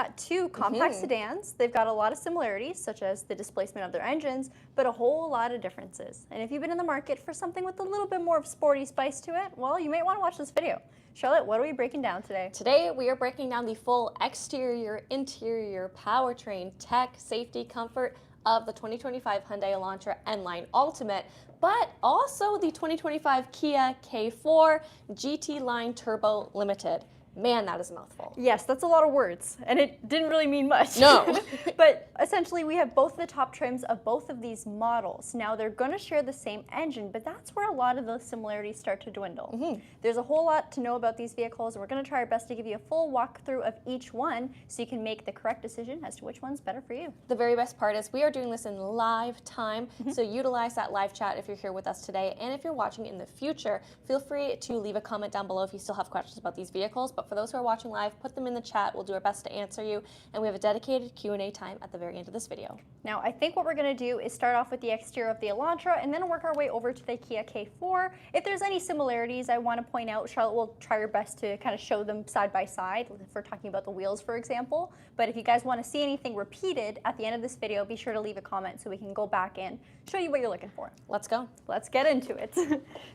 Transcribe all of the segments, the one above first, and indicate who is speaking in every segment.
Speaker 1: got two compact sedans. They've got a lot of similarities, such as the displacement of their engines, but a whole lot of differences. And if you've been in the market for something with a little bit more of sporty spice to it, well, you may want to watch this video. Charlotte, what are we breaking down today?
Speaker 2: Today, we are breaking down the full exterior, interior, powertrain, tech, safety, comfort of the 2025 Hyundai Elantra N Line Ultimate, but also the 2025 Kia K4 GT Line Turbo Limited. Man, that is a mouthful.
Speaker 1: Yes, that's a lot of words, and it didn't really mean much.
Speaker 2: No.
Speaker 1: But essentially, we have both the top trims of both of these models. Now, they're going to share the same engine, but that's where a lot of those similarities start to dwindle. There's a whole lot to know about these vehicles, and we're going to try our best to give you a full walkthrough of each one so you can make the correct decision as to which one's better for you.
Speaker 2: The very best part is we are doing this in live time, so utilize that live chat if you're here with us today, and if you're watching in the future, feel free to leave a comment down below if you still have questions about these vehicles. But for those who are watching live, put them in the chat. We'll do our best to answer you, and we have a dedicated Q&A time at the very end of this video.
Speaker 1: Now, I think what we're going to do is start off with the exterior of the Elantra and then work our way over to the Kia K4. If there's any similarities I want to point out, Charlotte will try her best to kind of show them side by side if we're talking about the wheels, for example. But if you guys want to see anything repeated at the end of this video, be sure to leave a comment so we can go back and show you what you're looking for.
Speaker 2: Let's go.
Speaker 1: Let's get into it.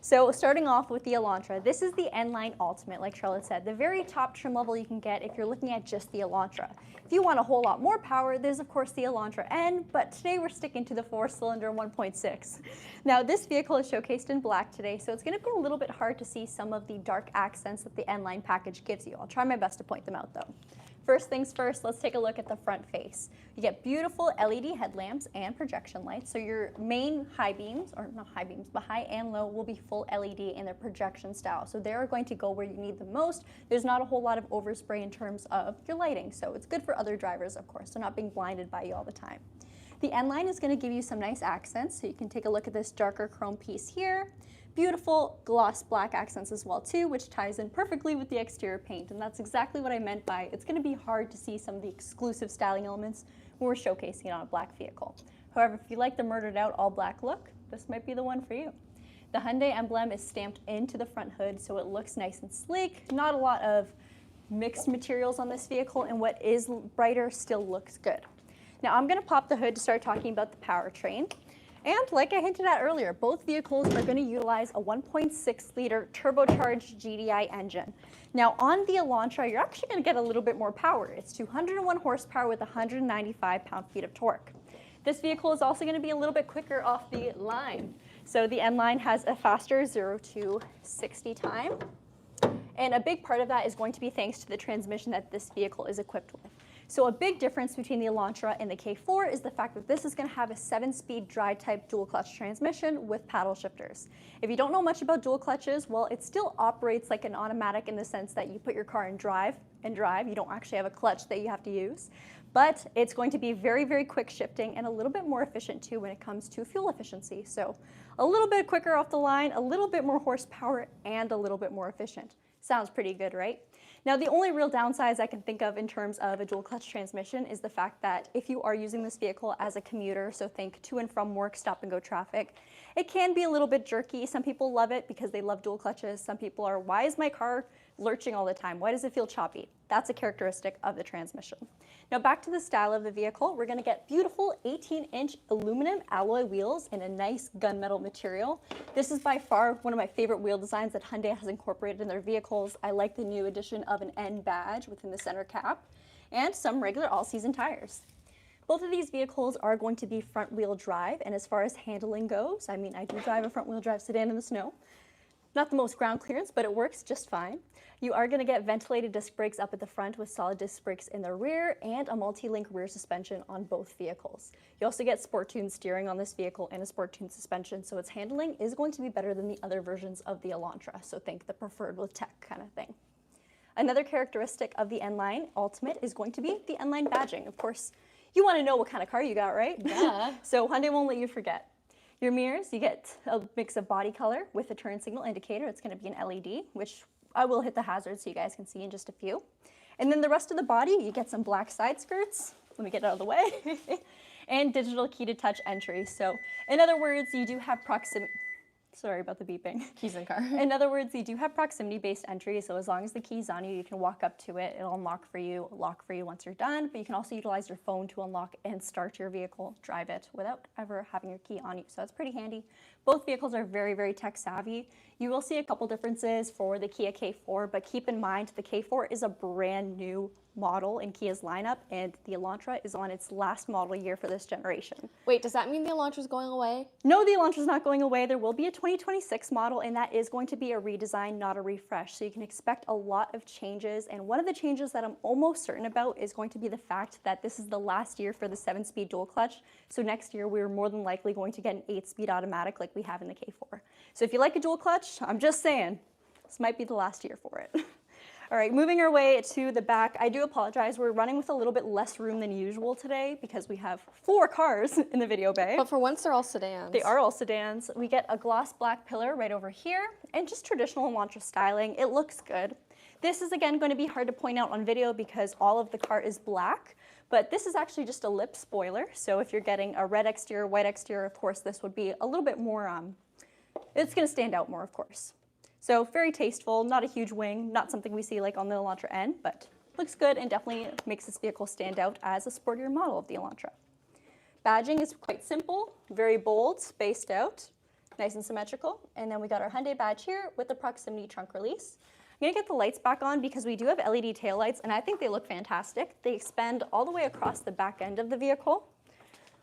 Speaker 1: So starting off with the Elantra, this is the N Line Ultimate, like Charlotte said, the very top trim level you can get if you're looking at just the Elantra. If you want a whole lot more power, there's of course the Elantra N, but today we're sticking to the 4-cylinder 1.6. Now this vehicle is showcased in black today, so it's going to be a little bit hard to see some of the dark accents that the N Line package gives you. I'll try my best to point them out though. First things first, let's take a look at the front face. You get beautiful LED headlamps and projection lights. So your main high beams, or not high beams, but high and low will be full LED in their projection style. So they're going to go where you need them most. There's not a whole lot of overspray in terms of your lighting. So it's good for other drivers, of course. So not being blinded by you all the time. The N Line is going to give you some nice accents. So you can take a look at this darker chrome piece here. Beautiful gloss black accents as well too, which ties in perfectly with the exterior paint, and that's exactly what I meant by it's going to be hard to see some of the exclusive styling elements when we're showcasing it on a black vehicle. However, if you like the murdered out all black look, this might be the one for you. The Hyundai emblem is stamped into the front hood, so it looks nice and sleek. Not a lot of mixed materials on this vehicle, and what is brighter still looks good. Now I'm going to pop the hood to start talking about the powertrain. And like I hinted at earlier, both vehicles are going to utilize a 1.6-liter turbocharged GDI engine. Now on the Elantra, you're actually going to get a little bit more power. It's 201 horsepower with 195 pound-feet of torque. This vehicle is also going to be a little bit quicker off the line. So the N Line has a faster 0 to 60 time. And a big part of that is going to be thanks to the transmission that this vehicle is equipped with. So a big difference between the Elantra and the K4 is the fact that this is going to have a 7-speed dry-type dual-clutch transmission with paddle shifters. If you don't know much about dual clutches, well, it still operates like an automatic in the sense that you put your car in drive and drive. You don't actually have a clutch that you have to use. But it's going to be very, very quick shifting and a little bit more efficient too when it comes to fuel efficiency. So a little bit quicker off the line, a little bit more horsepower, and a little bit more efficient. Sounds pretty good, right? Now, the only real downsides I can think of in terms of a dual clutch transmission is the fact that if you are using this vehicle as a commuter, so think to and from work, stop and go traffic, it can be a little bit jerky. Some people love it because they love dual clutches. Some people are, why is my car lurching all the time? Why does it feel choppy? That's a characteristic of the transmission. Now back to the style of the vehicle, we're going to get beautiful 18-inch aluminum alloy wheels in a nice gunmetal material. This is by far one of my favorite wheel designs that Hyundai has incorporated in their vehicles. I like the new addition of an N badge within the center cap and some regular all-season tires. Both of these vehicles are going to be front-wheel drive, and as far as handling goes, I mean, I do drive a front-wheel drive sedan in the snow. Not the most ground clearance, but it works just fine. You are going to get ventilated disc brakes up at the front with solid disc brakes in the rear and a multi-link rear suspension on both vehicles. You also get sport-tuned steering on this vehicle and a sport-tuned suspension, so its handling is going to be better than the other versions of the Elantra, so think the preferred with tech kind of thing. Another characteristic of the N Line Ultimate is going to be the N Line badging. Of course, you want to know what kind of car you got, right?
Speaker 2: Yeah.
Speaker 1: So Hyundai won't let you forget. Your mirrors, you get a mix of body color with a turn signal indicator. It's going to be an LED, which I will hit the hazard so you guys can see in just a few. And then the rest of the body, you get some black side skirts. Let me get it out of the way. And digital key to touch entry. So in other words, you do have proximity. Sorry about the beeping.
Speaker 2: Keys in car.
Speaker 1: In other words, you do have proximity-based entry, so as long as the key's on you, you can walk up to it, it'll unlock for you, lock for you once you're done, but you can also utilize your phone to unlock and start your vehicle, drive it, without ever having your key on you, so that's pretty handy. Both vehicles are very, very tech-savvy. You will see a couple differences for the Kia K4, but keep in mind the K4 is a brand new model in Kia's lineup, and the Elantra is on its last model year for this generation.
Speaker 2: Wait, does that mean the Elantra's going away?
Speaker 1: No, the Elantra's not going away. There will be a 2026 model, and that is going to be a redesign, not a refresh. So you can expect a lot of changes, and one of the changes that I'm almost certain about is going to be the fact that this is the last year for the 7-speed dual clutch. So next year, we're more than likely going to get an 8-speed automatic like we have in the K4. So if you like a dual clutch, I'm just saying, this might be the last year for it. All right, moving our way to the back. I do apologize, we're running with a little bit less room than usual today because we have 4 cars in the video bay.
Speaker 2: But for once, they're all sedans.
Speaker 1: They are all sedans. We get a gloss black pillar right over here and just traditional Elantra styling. It looks good. This is again going to be hard to point out on video because all of the car is black, but this is actually just a lip spoiler. So if you're getting a red exterior, white exterior, of course, this would be a little bit more, it's going to stand out more, of course. So very tasteful, not a huge wing, not something we see like on the Elantra N, but looks good and definitely makes this vehicle stand out as a sportier model of the Elantra. Badging is quite simple, very bold, spaced out, nice and symmetrical. And then we got our Hyundai badge here with the proximity trunk release. I'm gonna get the lights back on because we do have LED taillights and I think they look fantastic. They expand all the way across the back end of the vehicle,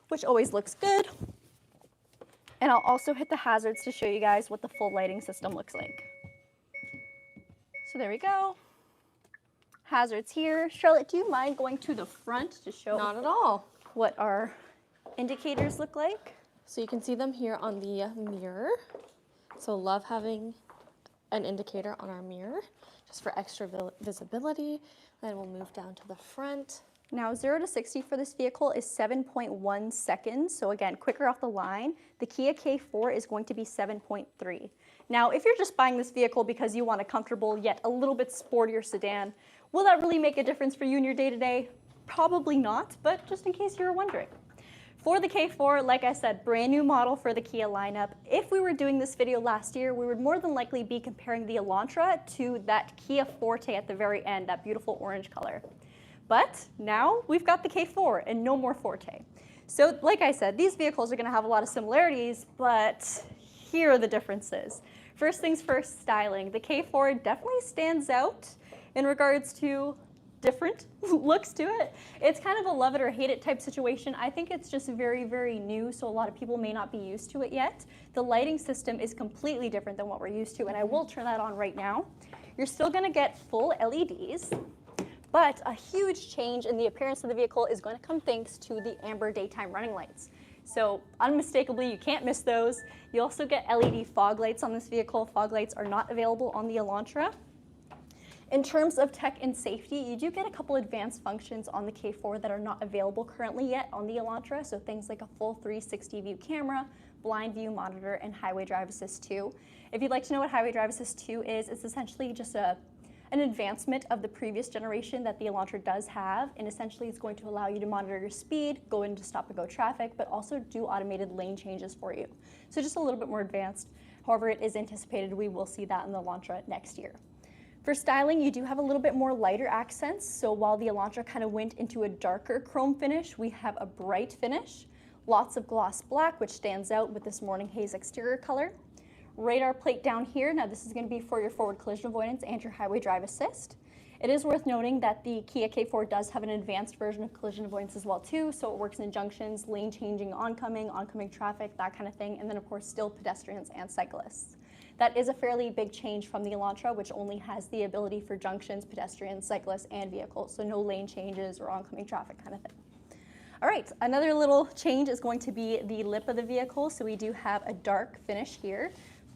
Speaker 1: which always looks good. And I'll also hit the hazards to show you guys what the full lighting system looks like. So there we go. Hazards here. Charlotte, do you mind going to the front to show
Speaker 2: Not at all.
Speaker 1: what our indicators look like?
Speaker 2: So you can see them here on the mirror. So love having an indicator on our mirror just for extra visibility. Then we'll move down to the front.
Speaker 1: Now 0 to 60 for this vehicle is 7.1 seconds. So again, quicker off the line. The Kia K4 is going to be 7.3. Now, if you're just buying this vehicle because you want a comfortable yet a little bit sportier sedan, will that really make a difference for you in your day-to-day? Probably not, but just in case you were wondering. For the K4, like I said, brand new model for the Kia lineup. If we were doing this video last year, we would more than likely be comparing the Elantra to that Kia Forte at the very end, that beautiful orange color. But now we've got the K4 and no more Forte. So like I said, these vehicles are going to have a lot of similarities, but here are the differences. First things first, styling. The K4 definitely stands out in regards to different looks to it. It's kind of a love it or hate it type situation. I think it's just very, very new, so a lot of people may not be used to it yet. The lighting system is completely different than what we're used to, and I will turn that on right now. You're still going to get full LEDs. But a huge change in the appearance of the vehicle is going to come thanks to the amber daytime running lights. So unmistakably, you can't miss those. You also get LED fog lights on this vehicle. Fog lights are not available on the Elantra. In terms of tech and safety, you do get a couple advanced functions on the K4 that are not available currently yet on the Elantra. So things like a full 360 view camera, blind view monitor, and highway drive assist 2. If you'd like to know what highway drive assist 2 is, it's essentially just an advancement of the previous generation that the Elantra does have, and essentially it's going to allow you to monitor your speed, go into stop and go traffic, but also do automated lane changes for you. So just a little bit more advanced. However, it is anticipated we will see that in the Elantra next year. For styling, you do have a little bit more lighter accents, so while the Elantra kind of went into a darker chrome finish, we have a bright finish. Lots of gloss black, which stands out with this morning haze exterior color. Radar plate down here. Now this is going to be for your forward collision avoidance and your highway drive assist. It is worth noting that the Kia K4 does have an advanced version of collision avoidance as well too, so it works in junctions, lane changing, oncoming traffic, that kind of thing, and then of course still pedestrians and cyclists. That is a fairly big change from the Elantra, which only has the ability for junctions, pedestrians, cyclists, and vehicles, so no lane changes or oncoming traffic kind of thing. All right, another little change is going to be the lip of the vehicle, so we do have a dark finish here.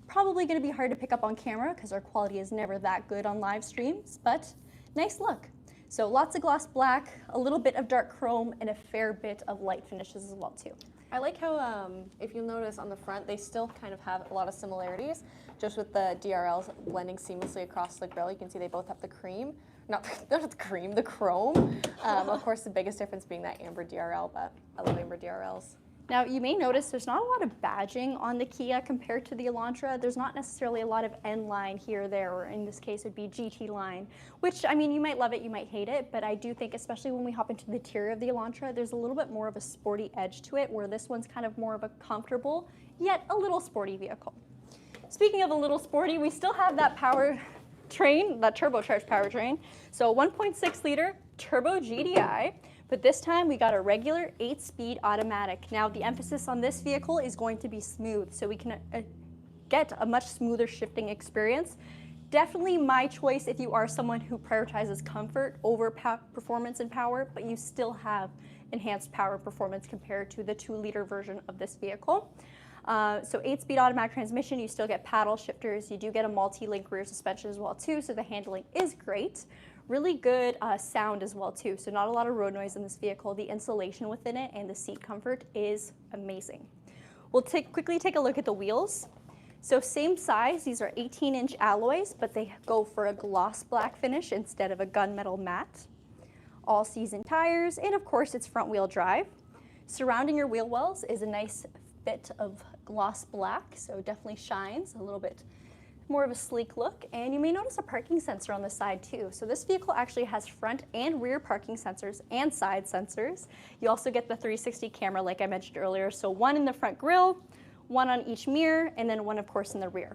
Speaker 1: Probably going to be hard to pick up on camera because our quality is never that good on live streams, but nice look. So lots of gloss black, a little bit of dark chrome, and a fair bit of light finishes as well too.
Speaker 2: I like how, if you'll notice on the front, they still kind of have a lot of similarities, just with the DRLs blending seamlessly across the grille. You can see they both have the cream, not the chrome. Of course, the biggest difference being that amber DRL, but I love amber DRLs.
Speaker 1: Now, you may notice there's not a lot of badging on the Kia compared to the Elantra. There's not necessarily a lot of N line here or there, or in this case it would be GT line, which, I mean, you might love it, you might hate it, but I do think, especially when we hop into the interior of the Elantra, there's a little bit more of a sporty edge to it, where this one's kind of more of a comfortable, yet a little sporty vehicle. Speaking of a little sporty, we still have that powertrain, that turbocharged powertrain. So 1.6 liter turbo GDI. But this time we got a regular 8-speed automatic. Now the emphasis on this vehicle is going to be smooth, so we can get a much smoother shifting experience. Definitely my choice if you are someone who prioritizes comfort over performance and power, but you still have enhanced power performance compared to the 2-liter version of this vehicle. So 8-speed automatic transmission, you still get paddle shifters, you do get a multi-link rear suspension as well too, so the handling is great. Really good sound as well too, so not a lot of road noise in this vehicle. The insulation within it and the seat comfort is amazing. We'll quickly take a look at the wheels. So same size, these are 18-inch alloys, but they go for a gloss black finish instead of a gunmetal matte. All-season tires, and of course it's front-wheel drive. Surrounding your wheel wells is a nice bit of gloss black, so definitely shines a little bit more of a sleek look, and you may notice a parking sensor on the side too. So this vehicle actually has front and rear parking sensors and side sensors. You also get the 360 camera like I mentioned earlier, so one in the front grille, one on each mirror, and then one of course in the rear.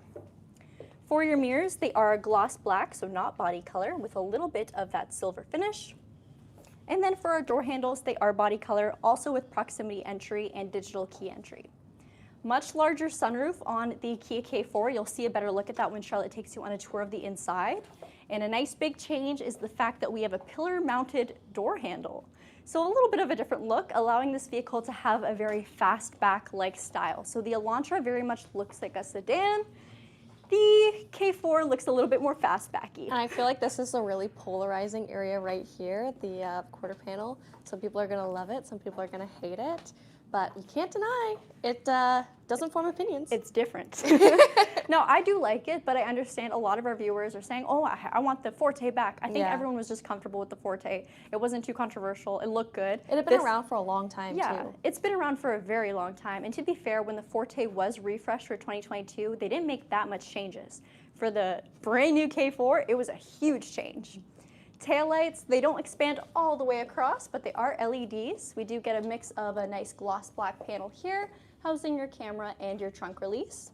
Speaker 1: For your mirrors, they are gloss black, so not body color, with a little bit of that silver finish. And then for our door handles, they are body color, also with proximity entry and digital key entry. Much larger sunroof on the Kia K4. You'll see a better look at that when Charlotte takes you on a tour of the inside. And a nice big change is the fact that we have a pillar-mounted door handle. So a little bit of a different look, allowing this vehicle to have a very fastback-like style. So the Elantra very much looks like a sedan. The K4 looks a little bit more fastbacky.
Speaker 2: And I feel like this is a really polarizing area right here, the quarter panel. Some people are going to love it, some people are going to hate it. But you can't deny it doesn't form opinions.
Speaker 1: It's different. No, I do like it, but I understand a lot of our viewers are saying, oh, I want the Forte back. I think everyone was just comfortable with the Forte. It wasn't too controversial. It looked good.
Speaker 2: It had been around for a long time, too.
Speaker 1: It's been around for a very long time. And to be fair, when the Forte was refreshed for 2022, they didn't make that much changes. For the brand new K4, it was a huge change. Taillights, they don't expand all the way across, but they are LEDs. We do get a mix of a nice gloss black panel here, housing your camera and your trunk release.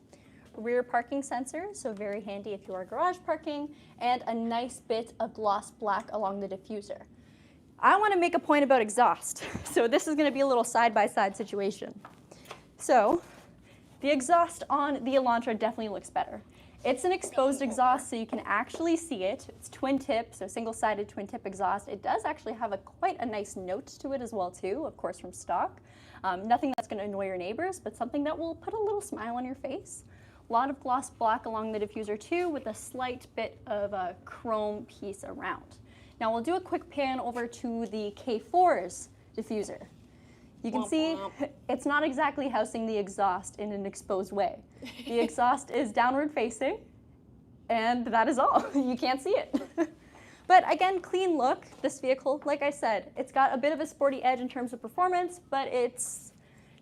Speaker 1: Rear parking sensors, so very handy if you are garage parking, and a nice bit of gloss black along the diffuser. I want to make a point about exhaust, so this is going to be a little side-by-side situation. So the exhaust on the Elantra definitely looks better. It's an exposed exhaust, so you can actually see it. It's twin tip, so single-sided twin tip exhaust. It does actually have quite a nice note to it as well too, of course from stock. Nothing that's going to annoy your neighbors, but something that will put a little smile on your face. A lot of gloss black along the diffuser too, with a slight bit of a chrome piece around. Now we'll do a quick pan over to the K4's diffuser. You can see it's not exactly housing the exhaust in an exposed way. The exhaust is downward facing, and that is all. You can't see it. But again, clean look. This vehicle, like I said, it's got a bit of a sporty edge in terms of performance, but it's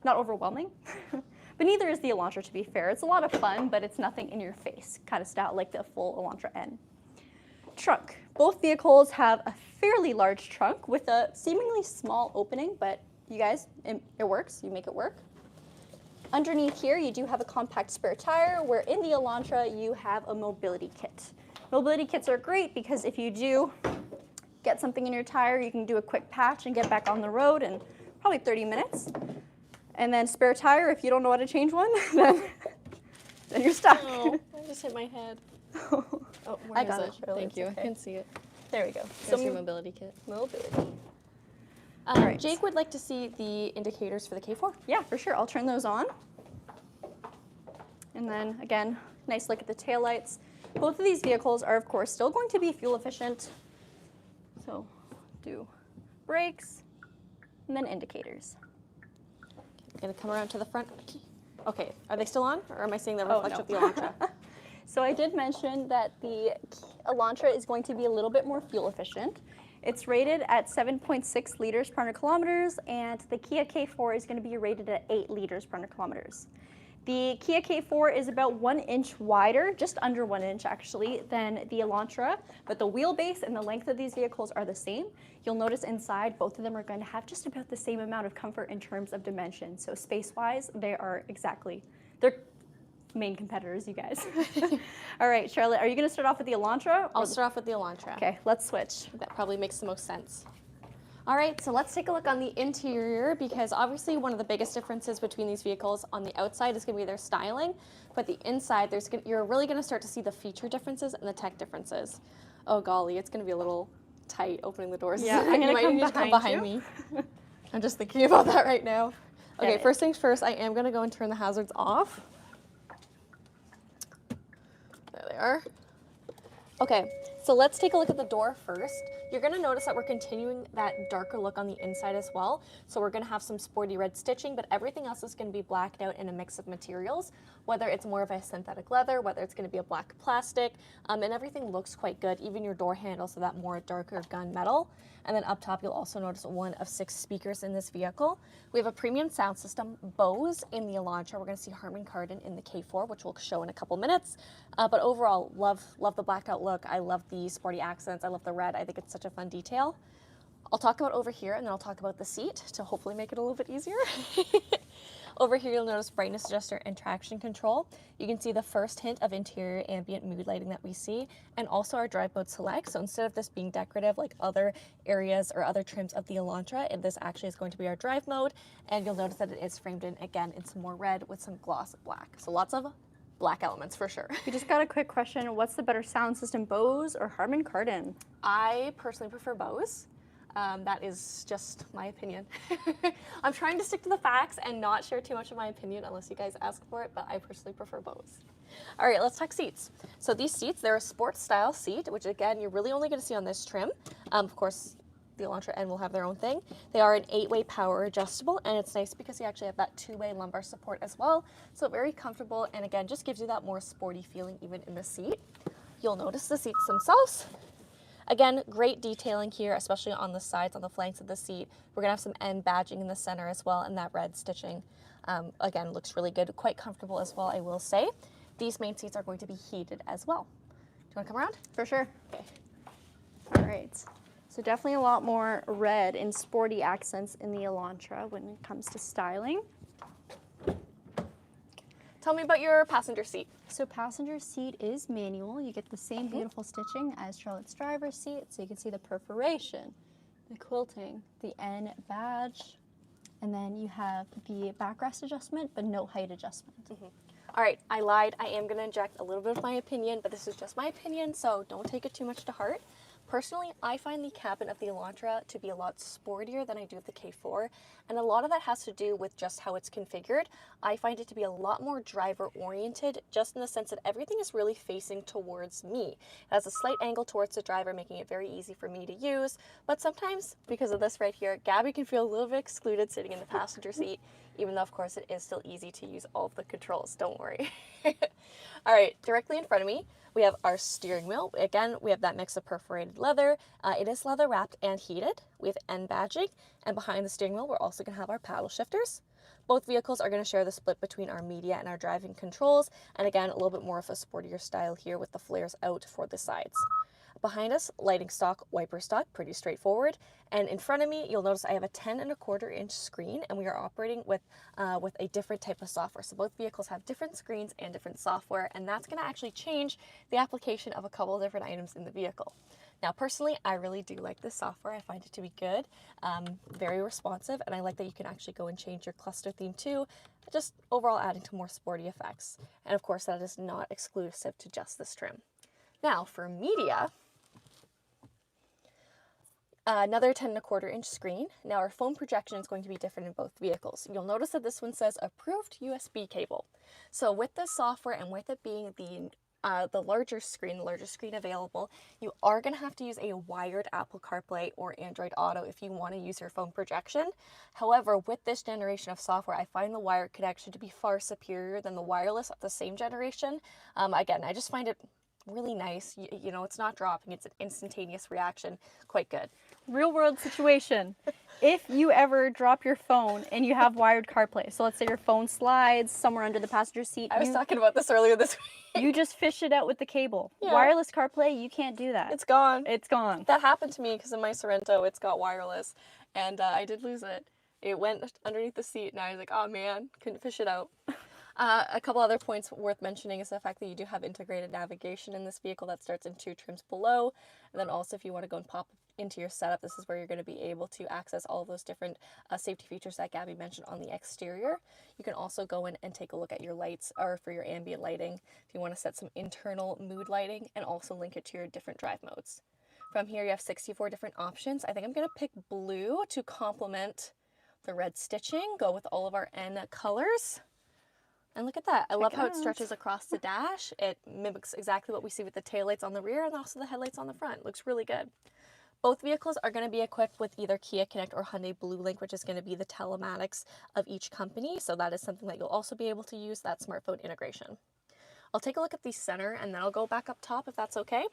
Speaker 1: not overwhelming. But neither is the Elantra, to be fair. It's a lot of fun, but it's nothing in your face kind of style like the full Elantra N. Trunk. Both vehicles have a fairly large trunk with a seemingly small opening, but you guys, it works. You make it work. Underneath here, you do have a compact spare tire, where in the Elantra, you have a mobility kit. Mobility kits are great because if you do get something in your tire, you can do a quick patch and get back on the road in probably 30 minutes. And then spare tire, if you don't know how to change one, then you're stuck.
Speaker 2: Oh, I just hit my head.
Speaker 1: Oh,
Speaker 2: where
Speaker 1: I got
Speaker 2: is
Speaker 1: it. Shirley,
Speaker 2: Thank you.
Speaker 1: okay.
Speaker 2: I can see it.
Speaker 1: There we go.
Speaker 2: There's your mobility kit.
Speaker 1: Mobility.
Speaker 2: Right. Jake would like to see the indicators for the K4.
Speaker 1: Yeah, for sure. I'll turn those on. And then, again, nice look at the taillights. Both of these vehicles are, of course, still going to be fuel efficient. So do brakes and then indicators.
Speaker 2: I'm going to come around to the front. Okay, are they still on, or am I seeing the reflection of the Elantra?
Speaker 1: So I did mention that the Elantra is going to be a little bit more fuel efficient. It's rated at 7.6 liters per 100 kilometers, and the Kia K4 is going to be rated at 8 liters per 100 kilometers. The Kia K4 is about 1 inch wider, just under 1 inch actually, than the Elantra, but the wheelbase and the length of these vehicles are the same. You'll notice inside, both of them are going to have just about the same amount of comfort in terms of dimension. So space-wise, they're main competitors, you guys. All right, Charlotte, are you going to start off with the Elantra?
Speaker 2: I'll start off with the Elantra.
Speaker 1: Okay, let's switch.
Speaker 2: That probably makes the most sense. All right, so let's take a look on the interior, because obviously one of the biggest differences between these vehicles on the outside is going to be their styling, but the inside, you're really going to start to see the feature differences and the tech differences. Oh golly, it's going to be a little tight opening the doors.
Speaker 1: Yeah, I'm going to
Speaker 2: come behind me. I'm just thinking about that right now. Okay, first things first, I am going to go and turn the hazards off. There they are. Okay, so let's take a look at the door first. You're going to notice that we're continuing that darker look on the inside as well. So we're going to have some sporty red stitching, but everything else is going to be blacked out in a mix of materials, whether it's more of a synthetic leather, whether it's going to be a black plastic, and everything looks quite good, even your door handles, so that more darker gunmetal. And then up top, you'll also notice 1 of 6 speakers in this vehicle. We have a premium sound system, Bose in the Elantra. We're going to see Harman Kardon in the K4, which we'll show in a couple minutes. But overall, love the blacked out look. I love the sporty accents. I love the red. I think it's such a fun detail. I'll talk about over here, and then I'll talk about the seat to hopefully make it a little bit easier. Over here, you'll notice brightness adjuster and traction control. You can see the first hint of interior ambient mood lighting that we see, and also our drive mode select. So instead of this being decorative like other areas or other trims of the Elantra, this actually is going to be our drive mode, and you'll notice that it is framed in, again, in some more red with some gloss black. So lots of black elements for sure.
Speaker 1: We just got a quick question. What's the better sound system, Bose or Harman Kardon?
Speaker 2: I personally prefer Bose. That is just my opinion. I'm trying to stick to the facts and not share too much of my opinion unless you guys ask for it, but I personally prefer Bose. All right, let's talk seats. So these seats, they're a sports style seat, which again, you're really only gonna see on this trim. Of course, the Elantra N will have their own thing. They are an 8-way power adjustable, and it's nice because you actually have that 2-way lumbar support as well. So very comfortable, and again, just gives you that more sporty feeling even in the seat. You'll notice the seats themselves. Again, great detailing here, especially on the sides, on the flanks of the seat. We're gonna have some N badging in the center as well, and that red stitching, again, looks really good, quite comfortable as well, I will say. These main seats are going to be heated as well. Do you wanna come around?
Speaker 1: For sure.
Speaker 2: Okay.
Speaker 1: All right. So definitely a lot more red and sporty accents in the Elantra when it comes to styling.
Speaker 2: Tell me about your passenger seat.
Speaker 1: So passenger seat is manual. You get the same beautiful stitching as Charlotte's driver's seat. So you can see the perforation, the quilting, the N badge, and then you have the backrest adjustment, but no height adjustment.
Speaker 2: All right, I lied. I am gonna inject a little bit of my opinion, but this is just my opinion, so don't take it too much to heart. Personally, I find the cabin of the Elantra to be a lot sportier than I do of the K4, and a lot of that has to do with just how it's configured. I find it to be a lot more driver-oriented, just in the sense that everything is really facing towards me. It has a slight angle towards the driver, making it very easy for me to use, but sometimes, because of this right here, Gabby can feel a little bit excluded sitting in the passenger seat, even though, of course, it is still easy to use all of the controls, don't worry. All right, directly in front of me, we have our steering wheel. Again, we have that mix of perforated leather. It is leather wrapped and heated with N badging. And behind the steering wheel, we're also gonna have our paddle shifters. Both vehicles are gonna share the split between our media and our driving controls. And again, a little bit more of a sportier style here with the flares out for the sides. Behind us, lighting stock, wiper stock, pretty straightforward. And in front of me, you'll notice I have a 10.25-inch screen, and we are operating with a different type of software. So both vehicles have different screens and different software, and that's gonna actually change the application of a couple of different items in the vehicle. Now, personally, I really do like this software. I find it to be good, very responsive, and I like that you can actually go and change your cluster theme too, just overall adding to more sporty effects. And of course, that is not exclusive to just this trim. Now, for media, another 10.25-inch screen. Now our phone projection is going to be different in both vehicles. You'll notice that this one says approved USB cable. So with this software and with it being the larger screen available, you are going to have to use a wired Apple CarPlay or Android Auto if you want to use your phone projection. However, with this generation of software, I find the wired connection to be far superior than the wireless of the same generation. Again, I just find it really nice. You know, it's not dropping, it's an instantaneous reaction, quite good.
Speaker 1: real world situation. If you ever drop your phone and you have wired CarPlay, so let's say your phone slides somewhere under the passenger seat.
Speaker 2: I was talking about this earlier this week.
Speaker 1: You just fish it out with the cable.
Speaker 2: Yeah.
Speaker 1: Wireless CarPlay, you can't do that.
Speaker 2: It's gone.
Speaker 1: It's gone.
Speaker 2: That happened to me because in my Sorrento, it's got wireless, and I did lose it. It went underneath the seat, and I was like, oh man, couldn't fish it out. A couple other points worth mentioning is the fact that you do have integrated navigation in this vehicle that starts in 2 trims below. And then also if you want to go and pop into your setup, this is where you're going to be able to access all of those different safety features that Gabby mentioned on the exterior. You can also go in and take a look at your lights or for your ambient lighting if you want to set some internal mood lighting and also link it to your different drive modes. From here you have 64 different options. I think I'm going to pick blue to complement the red stitching, go with all of our N colors. And look at that. I love how it stretches across the dash. It mimics exactly what we see with the taillights on the rear and also the headlights on the front. Looks really good. Both vehicles are going to be equipped with either Kia Connect or Hyundai BlueLink, which is going to be the telematics of each company. So that is something that you'll also be able to use, that smartphone integration. I'll take a look at the center and then I'll go back up top if that's okay.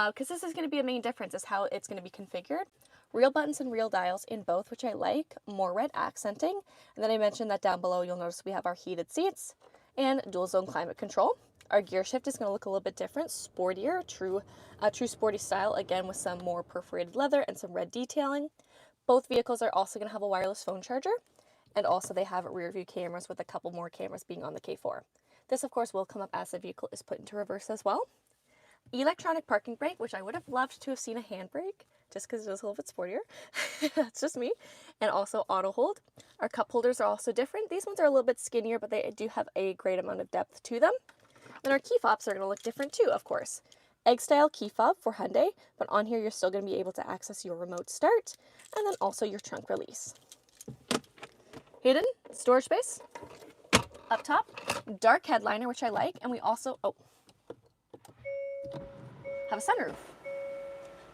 Speaker 2: Because this is going to be a main difference is how it's going to be configured. Real buttons and real dials in both, which I like, more red accenting. And then I mentioned that down below you'll notice we have our heated seats and dual zone climate control. Our gear shift is going to look a little bit different, sportier, true sporty style, again with some more perforated leather and some red detailing. Both vehicles are also going to have a wireless phone charger, and also they have rear view cameras with a couple more cameras being on the K4. This of course will come up as the vehicle is put into reverse as well. Electronic parking brake, which I would have loved to have seen a handbrake, just because it is a little bit sportier. That's just me. And also auto hold. Our cup holders are also different. These ones are a little bit skinnier, but they do have a great amount of depth to them. And our key fobs are going to look different too, of course. Egg style key fob for Hyundai, but on here you're still going to be able to access your remote start and then also your trunk release. Hidden storage space up top, dark headliner, which I like, and we also have a sunroof.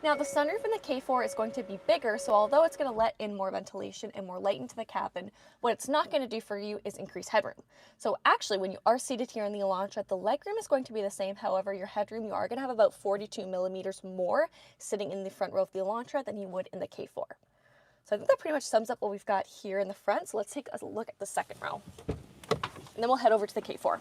Speaker 2: Now the sunroof in the K4 is going to be bigger, so although it's going to let in more ventilation and more light into the cabin, what it's not going to do for you is increase headroom. So actually when you are seated here in the Elantra, the legroom is going to be the same. However, your headroom, you are going to have about 42 millimeters more sitting in the front row of the Elantra than you would in the K4. So I think that pretty much sums up what we've got here in the front. So let's take a look at the second row. And then we'll head over to the K4.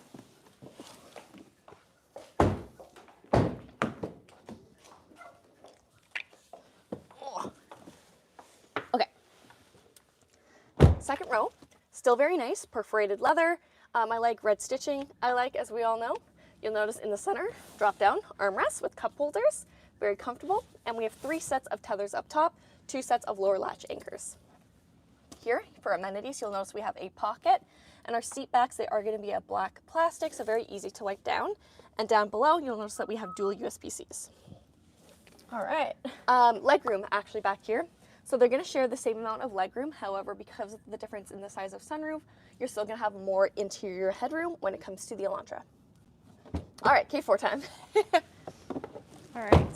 Speaker 2: Second row, still very nice, perforated leather. I like red stitching. I like, as we all know, you'll notice in the center, drop down armrests with cup holders, very comfortable. And we have 3 sets of tethers up top, 2 sets of lower latch anchors. Here, for amenities, you'll notice we have a pocket, and our seat backs, they are going to be a black plastic, so very easy to wipe down. And down below, you'll notice that we have dual USB-Cs.
Speaker 1: All right.
Speaker 2: Legroom, actually back here. So they're going to share the same amount of legroom. However, because of the difference in the size of sunroof, you're still going to have more interior headroom when it comes to the Elantra. All right, K4 time.
Speaker 1: All right.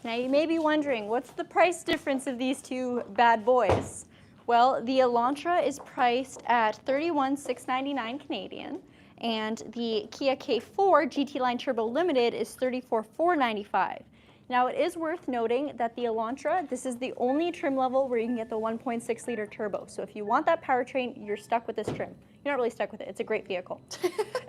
Speaker 1: Now you may be wondering, what's the price difference of these two bad boys? Well, the Elantra is priced at $31,699 Canadian, and the Kia K4 GT Line Turbo Limited is $34,495. Now it is worth noting that the Elantra, this is the only trim level where you can get the 1.6 liter turbo. So if you want that powertrain, you're stuck with this trim. You're not really stuck with it. It's a great vehicle.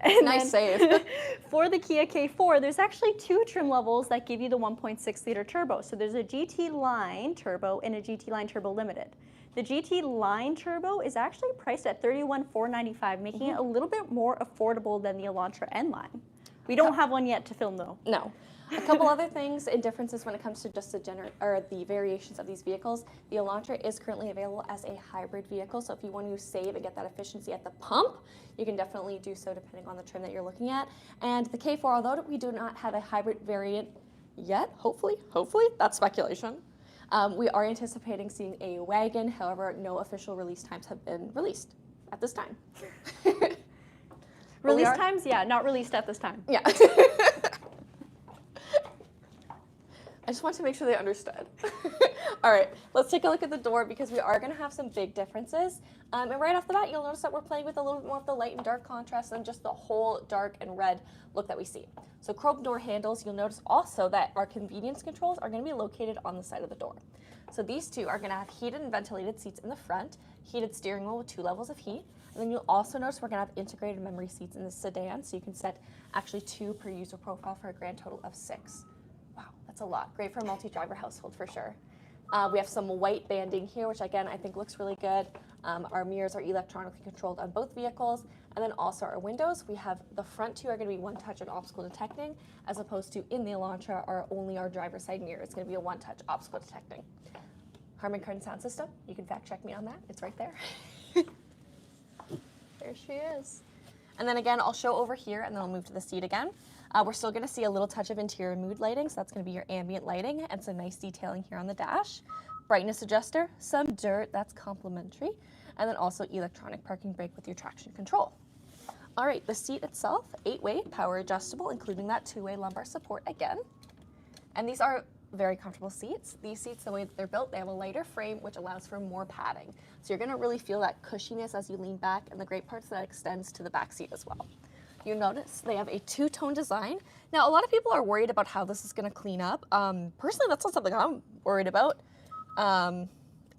Speaker 2: Nice save.
Speaker 1: For the Kia K4, there's actually 2 trim levels that give you the 1.6 liter turbo. So there's a GT Line Turbo and a GT Line Turbo Limited. The GT Line Turbo is actually priced at $31,495, making it a little bit more affordable than the Elantra N line. We don't have one yet to film though.
Speaker 2: No. A couple other things and differences when it comes to just the variations of these vehicles. The Elantra is currently available as a hybrid vehicle, so if you want to save and get that efficiency at the pump, you can definitely do so depending on the trim that you're looking at. And the K4, although we do not have a hybrid variant yet, hopefully, that's speculation, we are anticipating seeing a wagon. However, no official release times have been released at this time.
Speaker 1: Release times? Yeah, not released at this time.
Speaker 2: Yeah. I just want to make sure they understood. All right, let's take a look at the door because we are going to have some big differences. And right off the bat, you'll notice that we're playing with a little bit more of the light and dark contrast than just the whole dark and red look that we see. So chrome door handles, you'll notice also that our convenience controls are going to be located on the side of the door. So these two are gonna have heated and ventilated seats in the front, heated steering wheel with 2 levels of heat. And then you'll also notice we're gonna have integrated memory seats in the sedan, so you can set actually 2 per user profile for a grand total of 6. Wow, that's a lot. Great for a multi-driver household for sure. We have some white banding here, which again, I think looks really good. Our mirrors are electronically controlled on both vehicles. And then also our windows, we have the front 2 are gonna be one-touch and obstacle detecting, as opposed to in the Elantra are only our driver's side mirror. It's gonna be a one-touch obstacle detecting. Harman Kardon sound system, you can fact check me on that, it's right there. There she is. And then again, I'll show over here and then I'll move to the seat again. We're still gonna see a little touch of interior mood lighting, so that's gonna be your ambient lighting and some nice detailing here on the dash. Brightness adjuster, some dirt, that's complimentary. And then also electronic parking brake with your traction control. All right, the seat itself, 8-way, power adjustable, including that 2-way lumbar support again. And these are very comfortable seats. These seats, the way that they're built, they have a lighter frame, which allows for more padding. So you're gonna really feel that cushiness as you lean back, and the great part is that it extends to the back seat as well. You notice they have a 2-tone design. Now, a lot of people are worried about how this is gonna clean up. Personally, that's not something I'm worried about.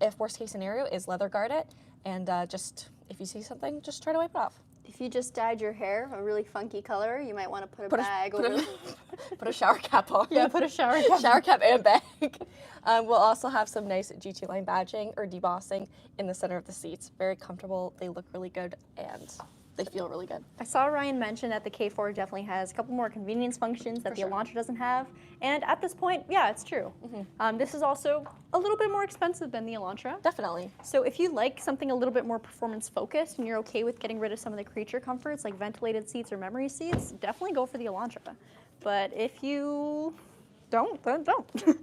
Speaker 2: If worst case scenario is leather guard it, and just, if you see something, just try to wipe it off.
Speaker 1: If you just dyed your hair a really funky color, you might want to put a bag over it.
Speaker 2: Put a shower cap on.
Speaker 1: Yeah, put a shower cap.
Speaker 2: Shower cap and bag. We'll also have some nice GT line badging or debossing in the center of the seats. Very comfortable. They look really good and they feel really good.
Speaker 1: I saw Ryan mention that the K4 definitely has a couple more convenience functions that the Elantra doesn't have. And at this point, yeah, it's true. This is also a little bit more expensive than the Elantra.
Speaker 2: Definitely.
Speaker 1: So if you like something a little bit more performance focused and you're okay with getting rid of some of the creature comforts like ventilated seats or memory seats, definitely go for the Elantra. But if you don't, then don't.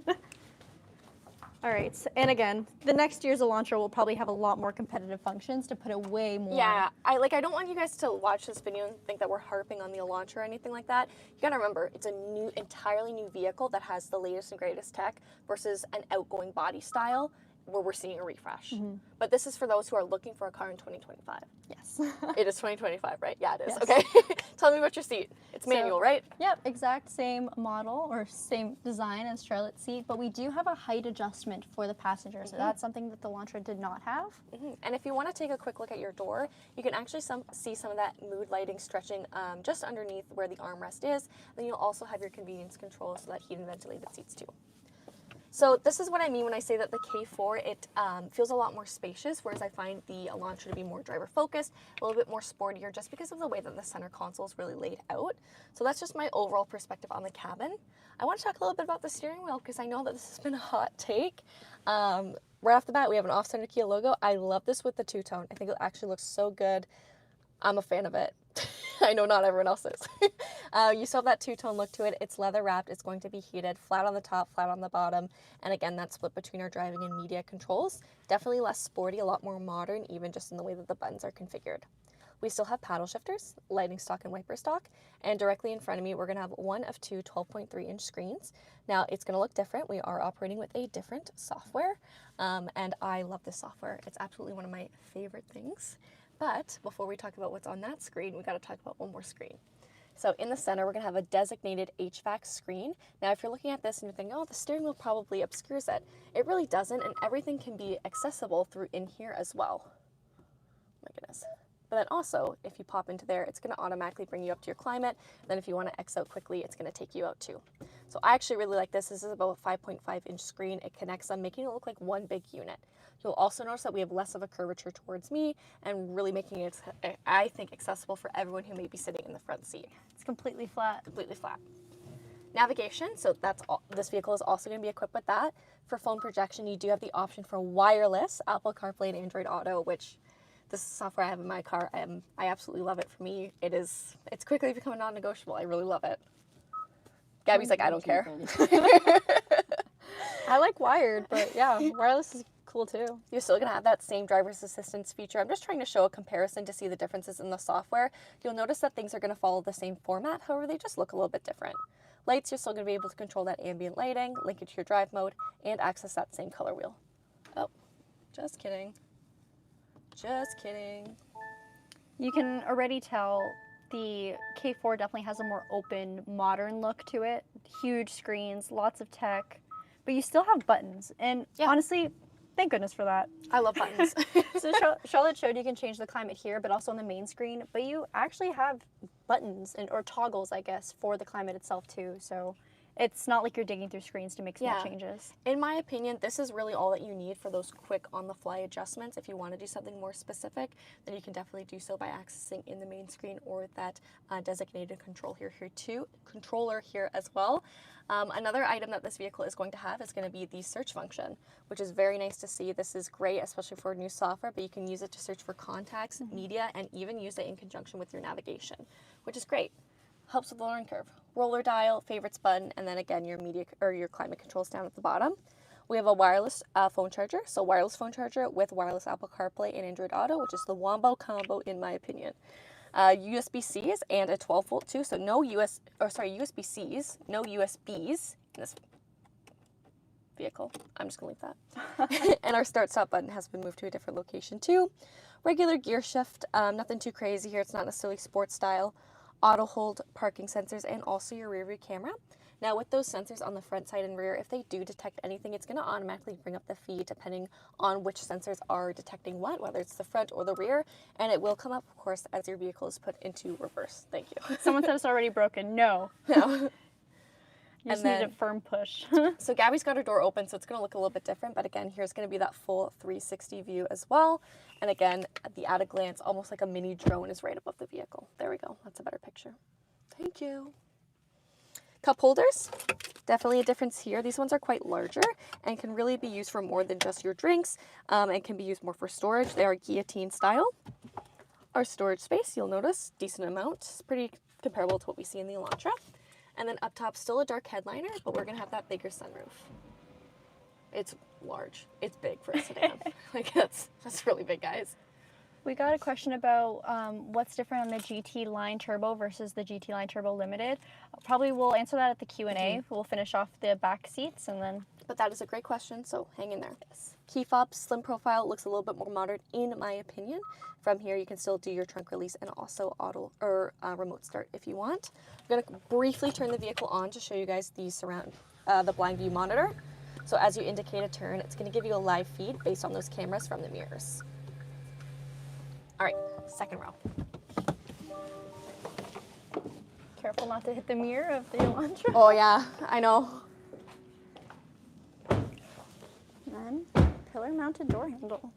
Speaker 1: All right, and again, the next year's Elantra will probably have a lot more competitive functions to put it way more.
Speaker 2: Yeah, I don't want you guys to watch this video and think that we're harping on the Elantra or anything like that. You gotta remember, it's a entirely new vehicle that has the latest and greatest tech versus an outgoing body style where we're seeing a refresh. But this is for those who are looking for a car in 2025.
Speaker 1: Yes.
Speaker 2: It is 2025, right? Yeah, it is.
Speaker 1: Yes.
Speaker 2: Okay. Tell me about your seat. It's manual, right?
Speaker 1: Yep, exact same model or same design as Charlotte's seat, but we do have a height adjustment for the passenger. So that's something that the Elantra did not have.
Speaker 2: And if you want to take a quick look at your door, you can actually see some of that mood lighting stretching just underneath where the armrest is. Then you'll also have your convenience control, so that heated and ventilated seats too. So this is what I mean when I say that the K4, it feels a lot more spacious, whereas I find the Elantra to be more driver focused, a little bit more sportier just because of the way that the center console is really laid out. So that's just my overall perspective on the cabin. I want to talk a little bit about the steering wheel because I know that this has been a hot take. Right off the bat, we have an off-center Kia logo. I love this with the 2-tone. I think it actually looks so good. I'm a fan of it. I know not everyone else is. You still have that 2-tone look to it. It's leather wrapped. It's going to be heated, flat on the top, flat on the bottom. And again, that's split between our driving and media controls. Definitely less sporty, a lot more modern, even just in the way that the buttons are configured. We still have paddle shifters, lighting stalk and wiper stalk. And directly in front of me, we're gonna have one of 2 12.3-inch screens. Now, it's gonna look different. We are operating with a different software. And I love this software. It's absolutely one of my favorite things. But before we talk about what's on that screen, we got to talk about one more screen. So in the center, we're going to have a designated HVAC screen. Now, if you're looking at this and you're thinking, oh, the steering wheel probably obscures it, it really doesn't, and everything can be accessible through in here as well. My goodness. But then also, if you pop into there, it's going to automatically bring you up to your climate. Then if you want to X out quickly, it's going to take you out too. So I actually really like this. This is about a 5.5-inch screen. It connects them, making it look like one big unit. You'll also notice that we have less of a curvature towards me and really making it, I think, accessible for everyone who may be sitting in the front seat.
Speaker 1: It's completely flat.
Speaker 2: Completely flat. Navigation, so that's all, this vehicle is also going to be equipped with that. For phone projection, you do have the option for wireless Apple CarPlay and Android Auto, which this is software I have in my car. I absolutely love it. For me, it's quickly become non-negotiable. I really love it. Gabby's like, I don't care.
Speaker 1: I like wired, but yeah, wireless is cool too.
Speaker 2: You're still gonna have that same driver's assistance feature. I'm just trying to show a comparison to see the differences in the software. You'll notice that things are gonna follow the same format, however, they just look a little bit different. Lights, you're still gonna be able to control that ambient lighting, link it to your drive mode, and access that same color wheel. Oh, just kidding. Just kidding.
Speaker 1: You can already tell the K4 definitely has a more open, modern look to it. Huge screens, lots of tech, but you still have buttons. And
Speaker 2: Yeah.
Speaker 1: honestly, thank goodness for that.
Speaker 2: I love buttons.
Speaker 1: So Charlotte showed you can change the climate here, but also on the main screen. But you actually have buttons or toggles, I guess, for the climate itself too. So it's not like you're digging through screens to make small changes.
Speaker 2: In my opinion, this is really all that you need for those quick on-the-fly adjustments. If you want to do something more specific, then you can definitely do so by accessing in the main screen or that designated controller here as well. Another item that this vehicle is going to have is going to be the search function, which is very nice to see. This is great, especially for new software, but you can use it to search for contacts, media, and even use it in conjunction with your navigation, which is great. Helps with the learning curve. Roller dial, favorites button, and then again your media or your climate controls down at the bottom. We have a wireless phone charger, so wireless phone charger with wireless Apple CarPlay and Android Auto, which is the wombo combo in my opinion. USB-Cs and a 12-volt too, so no USB-Cs, no USBs in this vehicle. I'm just gonna leave that. And our start-stop button has been moved to a different location too. Regular gear shift, nothing too crazy here. It's not necessarily sports style. Auto hold, parking sensors, and also your rear view camera. Now with those sensors on the front side and rear, if they do detect anything, it's going to automatically bring up the feed depending on which sensors are detecting what, whether it's the front or the rear, and it will come up, of course, as your vehicle is put into reverse. Thank you.
Speaker 1: Someone said it's already broken. No.
Speaker 2: No.
Speaker 1: You just need a firm push.
Speaker 2: So Gabby's got her door open, so it's going to look a little bit different, but again, here's going to be that full 360 view as well. And again, at a glance, almost like a mini drone is right above the vehicle. There we go. That's a better picture. Thank you. Cup holders, definitely a difference here. These ones are quite larger and can really be used for more than just your drinks and can be used more for storage. They are guillotine style. Our storage space, you'll notice, decent amount. It's pretty comparable to what we see in the Elantra. And then up top, still a dark headliner, but we're going to have that bigger sunroof. It's large. It's big for a sedan. Like, that's really big, guys.
Speaker 1: We got a question about what's different on the GT Line Turbo versus the GT Line Turbo Limited. Probably we'll answer that at the Q&A. We'll finish off the back seats and then...
Speaker 2: But that is a great question, so hang in there. Yes. Key fob, slim profile, looks a little bit more modern in my opinion. From here, you can still do your trunk release and also auto or remote start if you want. I'm going to briefly turn the vehicle on to show you guys the blind view monitor. So as you indicate a turn, it's going to give you a live feed based on those cameras from the mirrors. All right, second row.
Speaker 1: Careful not to hit the mirror of the Elantra.
Speaker 2: Oh yeah, I know.
Speaker 1: And then pillar mounted door handle.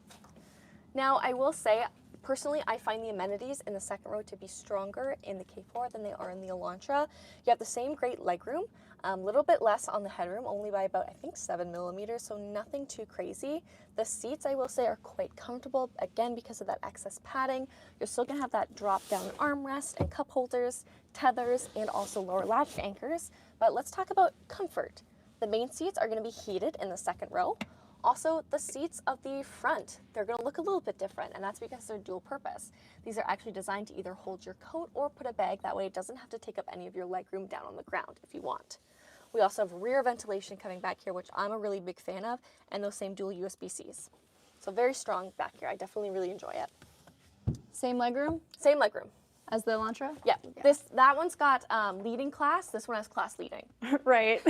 Speaker 2: Now I will say, personally, I find the amenities in the second row to be stronger in the K4 than they are in the Elantra. You have the same great legroom, a little bit less on the headroom, only by about, I think, 7 millimeters, so nothing too crazy. The seats, I will say, are quite comfortable, again, because of that excess padding. You're still gonna have that drop-down armrest and cup holders, tethers, and also lower latch anchors. But let's talk about comfort. The main seats are gonna be heated in the second row. Also, the seats of the front, they're going to look a little bit different, and that's because they're dual purpose. These are actually designed to either hold your coat or put a bag. That way it doesn't have to take up any of your legroom down on the ground if you want. We also have rear ventilation coming back here, which I'm a really big fan of, and those same dual USB-Cs. So very strong back here. I definitely really enjoy it.
Speaker 1: Same legroom
Speaker 2: Same legroom.
Speaker 1: as the Elantra?
Speaker 2: Yeah. That one's got leading class. This one has class leading.
Speaker 1: Right.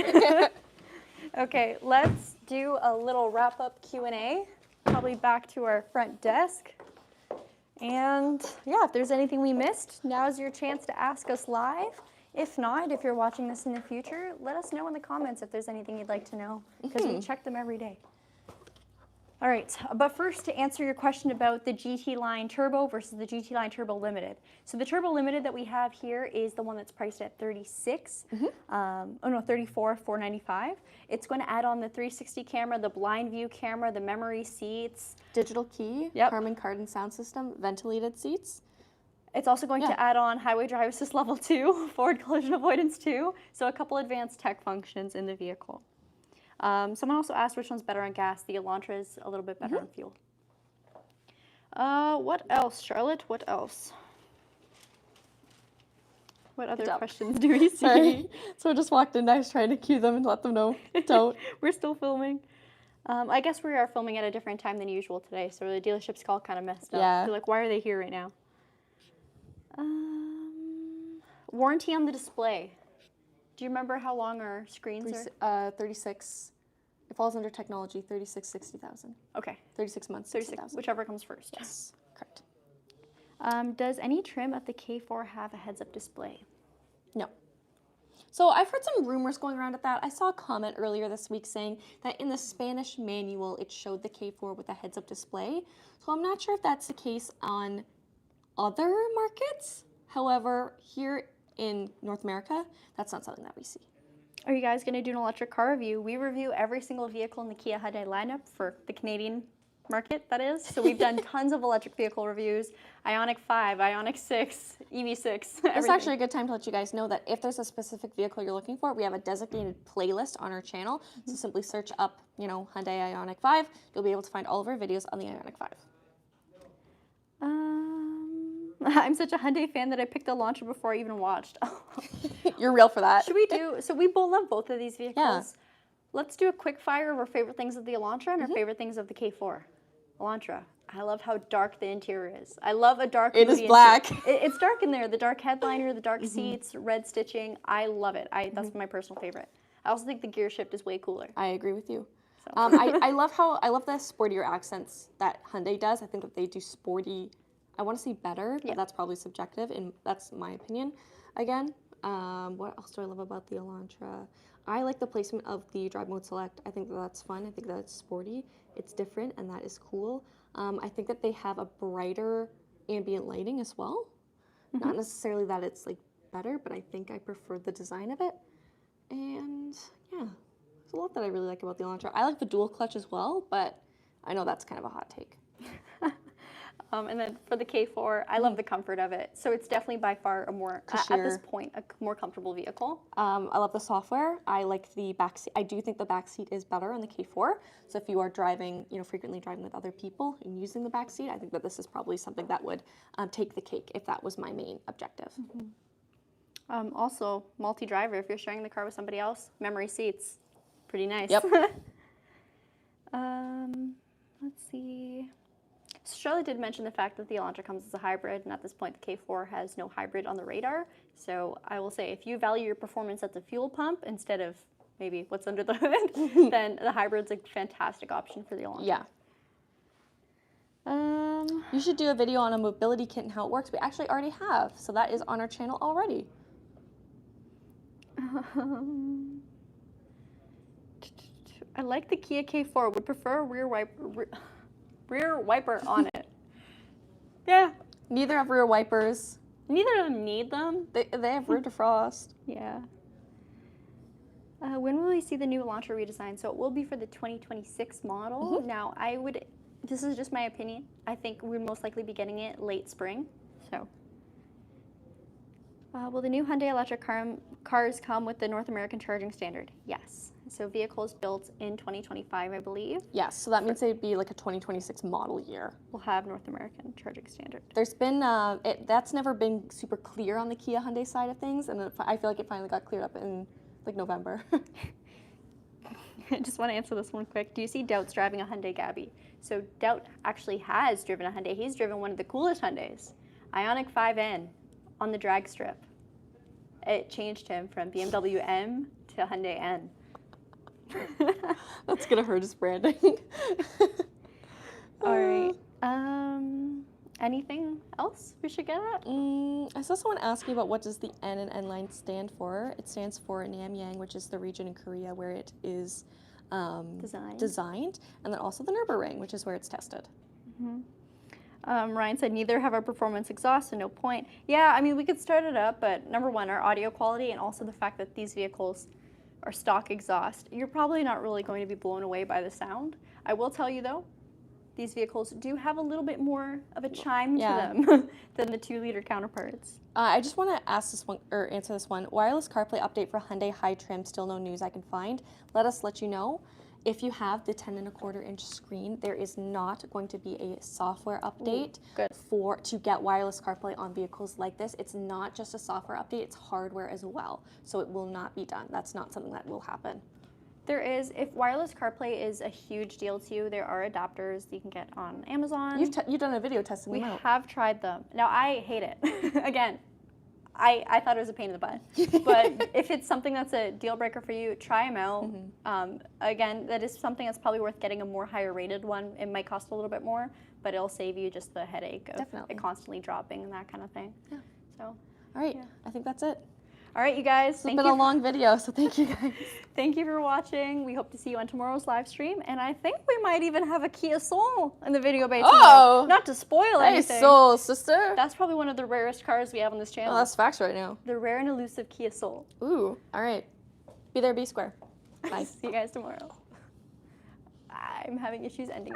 Speaker 1: Okay, let's do a little wrap-up Q&A, probably back to our front desk. And yeah, if there's anything we missed, now's your chance to ask us live. If not, if you're watching this in the future, let us know in the comments if there's anything you'd like to know, because we check them every day. All right, but first to answer your question about the GT Line Turbo versus the GT Line Turbo Limited. So the Turbo Limited that we have here is the one that's priced at $34,495. It's going to add on the 360 camera, the blind view camera, the memory seats.
Speaker 2: Digital key,
Speaker 1: Yep.
Speaker 2: Harman Kardon sound system, ventilated seats.
Speaker 1: It's also going to add on highway drive assist level 2, forward collision avoidance 2, so a couple advanced tech functions in the vehicle. Someone also asked which one's better on gas. The Elantra is a little bit better on fuel. What else, Charlotte? What else? What other questions do we see?
Speaker 2: Sorry. So I just walked in. I was trying to cue them and let them know. Don't.
Speaker 1: We're still filming. I guess we are filming at a different time than usual today, so the dealership's all kind of messed up.
Speaker 2: Yeah.
Speaker 1: They're like, why are they here right now? Warranty on the display. Do you remember how long our screens are?
Speaker 2: 36 It falls under technology, 60,000.
Speaker 1: Okay,
Speaker 2: 36 months,
Speaker 1: 36,
Speaker 2: 60,000.
Speaker 1: whichever comes first.
Speaker 2: Yes, correct.
Speaker 1: Does any trim of the K4 have a heads-up display?
Speaker 2: No. So I've heard some rumors going around at that. I saw a comment earlier this week saying that in the Spanish manual, it showed the K4 with a heads-up display. So I'm not sure if that's the case on other markets. However, here in North America, that's not something that we see.
Speaker 1: Are you guys going to do an electric car review? We review every single vehicle in the Kia Hyundai lineup for the Canadian market, that is. So we've done tons of electric vehicle reviews. Ioniq 5, Ioniq 6, EV6,
Speaker 2: It's actually a good time to let you guys know that if there's a specific vehicle you're looking for, we have a designated playlist on our channel. So simply search up, Hyundai Ioniq 5. You'll be able to find all of our videos on the Ioniq 5.
Speaker 1: I'm such a Hyundai fan that I picked the Elantra before I even watched.
Speaker 2: You're real for that.
Speaker 1: Should we do, so we both love both of these vehicles.
Speaker 2: Yeah.
Speaker 1: Let's do a quick fire of our favorite things of the Elantra and our favorite things of the K4. Elantra. I love how dark the interior is. I love a dark
Speaker 2: It is
Speaker 1: moody
Speaker 2: black.
Speaker 1: It's dark in there. The dark headliner, the dark seats, red stitching. I love it. That's my personal favorite. I also think the gear shift is way cooler.
Speaker 2: I agree with you.
Speaker 1: So.
Speaker 2: I love the sportier accents that Hyundai does. I think that they do sporty, I want to say better, but that's probably subjective, and that's my opinion. Again, what else do I love about the Elantra? I like the placement of the Drive Mode Select. I think that's fun. I think that's sporty. It's different, and that is cool. I think that they have a brighter ambient lighting as well. Not necessarily that it's like better, but I think I prefer the design of it. And yeah, there's a lot that I really like about the Elantra. I like the dual clutch as well, but I know that's kind of a hot take.
Speaker 1: And then for the K4, I love the comfort of it. So it's definitely by far a more, at this point, a more comfortable vehicle.
Speaker 2: I love the software. I like the back seat. I do think the back seat is better on the K4. So if you are driving, frequently driving with other people and using the back seat, I think that this is probably something that would take the cake if that was my main objective.
Speaker 1: Also, multi-driver, if you're sharing the car with somebody else, memory seats, pretty nice.
Speaker 2: Yep.
Speaker 1: Let's see. Charlotte did mention the fact that the Elantra comes as a hybrid, and at this point the K4 has no hybrid on the radar. So I will say, if you value your performance at the fuel pump instead of maybe what's under the hood, then the hybrid's a fantastic option for the Elantra.
Speaker 2: Yeah. You should do a video on a mobility kit and how it works. We actually already have, so that is on our channel already.
Speaker 1: I like the Kia K4. Would prefer a rear wiper on it. Yeah.
Speaker 2: Neither have rear wipers.
Speaker 1: Neither of them need them.
Speaker 2: They have rear defrost.
Speaker 1: Yeah. When will we see the new Elantra redesign? So it will be for the 2026 model. Now, this is just my opinion. I think we'll most likely be getting it late spring. So. Will the new Hyundai electric cars come with the North American charging standard? Yes. So vehicles built in 2025, I believe.
Speaker 2: Yes, so that means they'd be like a 2026 model year.
Speaker 1: Will have North American charging standard.
Speaker 2: There's been, that's never been super clear on the Kia Hyundai side of things, and I feel like it finally got cleared up in like November.
Speaker 1: I just want to answer this one quick. Do you see Doubt's driving a Hyundai Gabi? So Doubt actually has driven a Hyundai. He's driven one of the coolest Hyundais, Ioniq 5N, on the drag strip. It changed him from BMW M to Hyundai N.
Speaker 2: That's gonna hurt his branding.
Speaker 1: All right. Anything else we should get at?
Speaker 2: I saw someone ask you about what does the N and N line stand for. It stands for Namyang, which is the region in Korea where it is designed, and then also the Nürburgring, which is where it's tested.
Speaker 1: Ryan said neither have our performance exhaust, so no point. Yeah, I mean, we could start it up, but number one, our audio quality and also the fact that these vehicles are stock exhaust, you're probably not really going to be blown away by the sound. I will tell you though, these vehicles do have a little bit more of a chime to them than the 2-liter counterparts.
Speaker 2: I just want to ask this one, or answer this one. Wireless CarPlay update for Hyundai high trim, still no news I can find. Let you know. If you have the 10.25-inch screen, there is not going to be a software update to get wireless CarPlay on vehicles like this. It's not just a software update, it's hardware as well. So it will not be done. That's not something that will happen.
Speaker 1: There is, if wireless CarPlay is a huge deal to you, there are adapters that you can get on Amazon.
Speaker 2: You've done a video testing them out.
Speaker 1: We have tried them. Now, I hate it. Again, I thought it was a pain in the butt. But if it's something that's a deal breaker for you, try them out. Again, that is something that's probably worth getting a more higher rated one. It might cost a little bit more, but it'll save you just the headache of it constantly dropping and that kind of thing. Yeah. So,
Speaker 2: all right, I think that's it.
Speaker 1: All right, you guys.
Speaker 2: It's been a long video, so thank you guys.
Speaker 1: Thank you for watching. We hope to see you on tomorrow's live stream, and I think we might even have a Kia Soul in the video bay tomorrow. Not to spoil anything.
Speaker 2: Hey, Soul, sister.
Speaker 1: That's probably one of the rarest cars we have on this channel.
Speaker 2: Oh, that's facts right now.
Speaker 1: The rare and elusive Kia Soul.
Speaker 2: Ooh, all right. Be there, be square. Bye.
Speaker 1: See you guys tomorrow. I'm having issues ending.